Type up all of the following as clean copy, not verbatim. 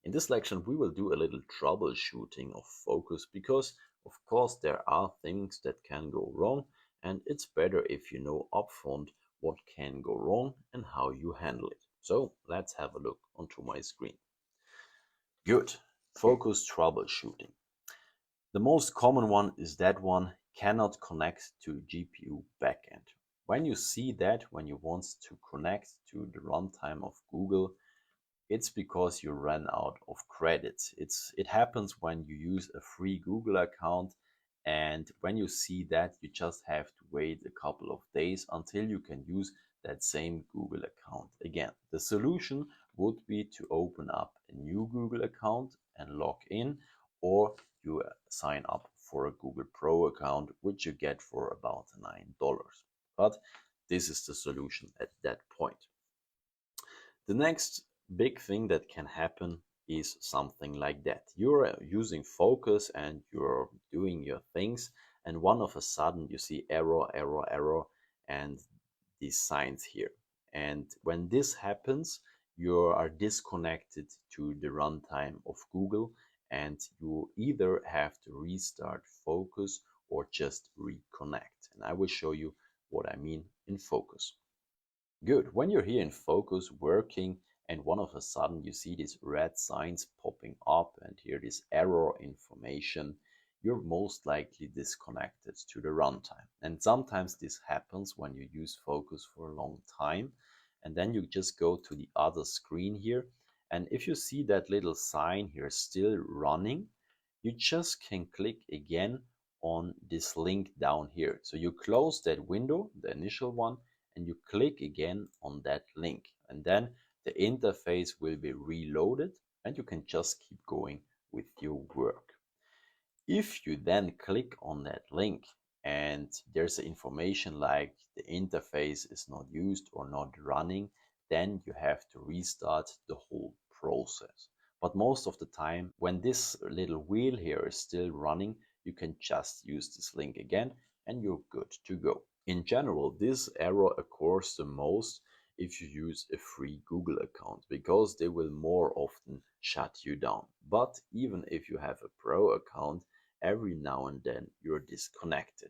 In this lecture, we will do a little troubleshooting of Fooocus because, of course, there are things that can go wrong, and it's better if you know upfront what can go wrong and how you handle it. So let's have a look onto my screen. Good. Fooocus troubleshooting. The most common one is that one cannot connect to GPU backend. When you see that, when you want to connect to the runtime of Google, it's because you ran out of credits. It happens when you use a free Google account, and when you see that, you just have to wait a couple of days until you can use that same Google account again. The solution would be to open up a new Google account and log in, or you sign up for a Google Pro account, which you get for about $9. But this is the solution at that point. The next big thing that can happen is something like that. You're using Fooocus and you're doing your things, and one of a sudden you see error, error, error, and these signs here. And when this happens, you are disconnected to the runtime of Google, and you either have to restart Fooocus or just reconnect. And I will show you what I mean in Fooocus. Good. When you're here in Fooocus working and one of a sudden you see these red signs popping up and here this error information, you're most likely disconnected to the runtime. And sometimes this happens when you use Fooocus for a long time. And then you just go to the other screen here. And if you see that little sign here still running, you just can click again on this link down here. So you close that window, the initial one, and you click again on that link, and then the interface will be reloaded and you can just keep going with your work. If you then click on that link and there's information like the interface is not used or not running, then you have to restart the whole process. But most of the time, when this little wheel here is still running, you can just use this link again and you're good to go. In general, this error occurs the most if you use a free Google account because they will more often shut you down. But even if you have a pro account, every now and then you're disconnected.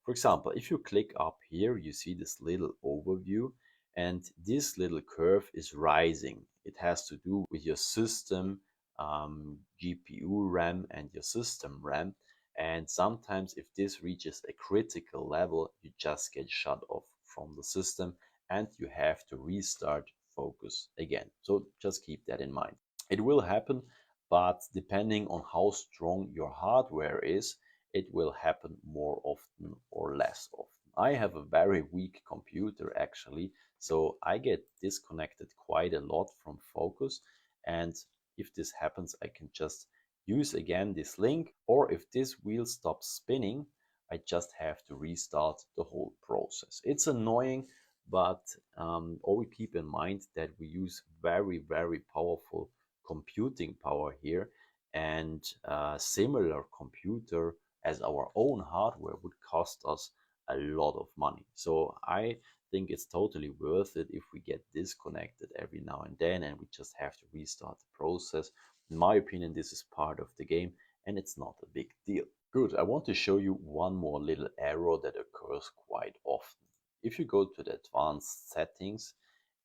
For example, if you click up here, you see this little overview, and this little curve is rising. It has to do with your system GPU RAM and your system RAM. And sometimes if this reaches a critical level, you just get shut off from the system and you have to restart Fooocus again. So just keep that in mind. It will happen, but depending on how strong your hardware is, it will happen more often or less often. I have a very weak computer actually, so I get disconnected quite a lot from Fooocus, and if this happens, I can just use again this link, or if this wheel stops spinning, I just have to restart the whole process. It's annoying, but always keep in mind that we use very, very powerful computing power here, and a similar computer as our own hardware would cost us a lot of money. So I think it's totally worth it if we get disconnected every now and then and we just have to restart the process. In my opinion, this is part of the game and it's not a big deal. Good, I want to show you one more little error that occurs quite often. If you go to the advanced settings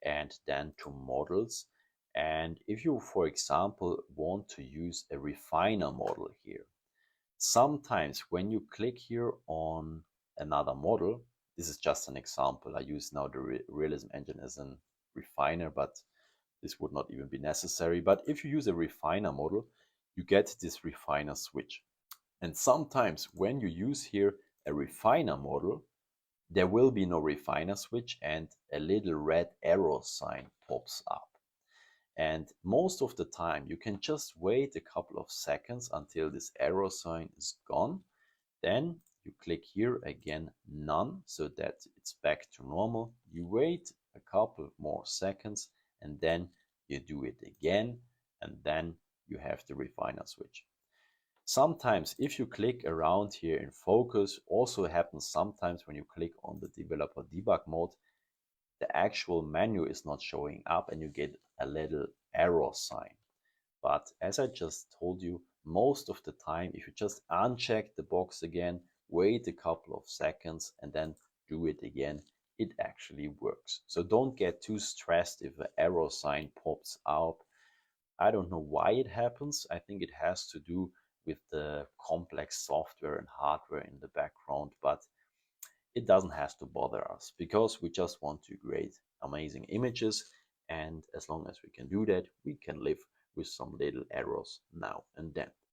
and then to models, and if you, for example, want to use a refiner model here, sometimes when you click here on another model, this is just an example. I use now the Realism Engine as a refiner, but this would not even be necessary. But if you use a refiner model, you get this refiner switch. And sometimes when you use here a refiner model, there will be no refiner switch and a little red arrow sign pops up. And most of the time you can just wait a couple of seconds until this arrow sign is gone. Then you click here again, none, so that it's back to normal. You wait a couple more seconds and then you do it again, and then you have the refiner switch. Sometimes if you click around here in Fooocus, also happens sometimes when you click on the developer debug mode, the actual menu is not showing up and you get a little error sign. But as I just told you, most of the time, if you just uncheck the box again, wait a couple of seconds, and then do it again, it actually works. So don't get too stressed if an error sign pops up. I don't know why it happens. I think it has to do with the complex software and hardware in the background, but it doesn't have to bother us because we just want to create amazing images. And as long as we can do that, we can live with some little errors now and then.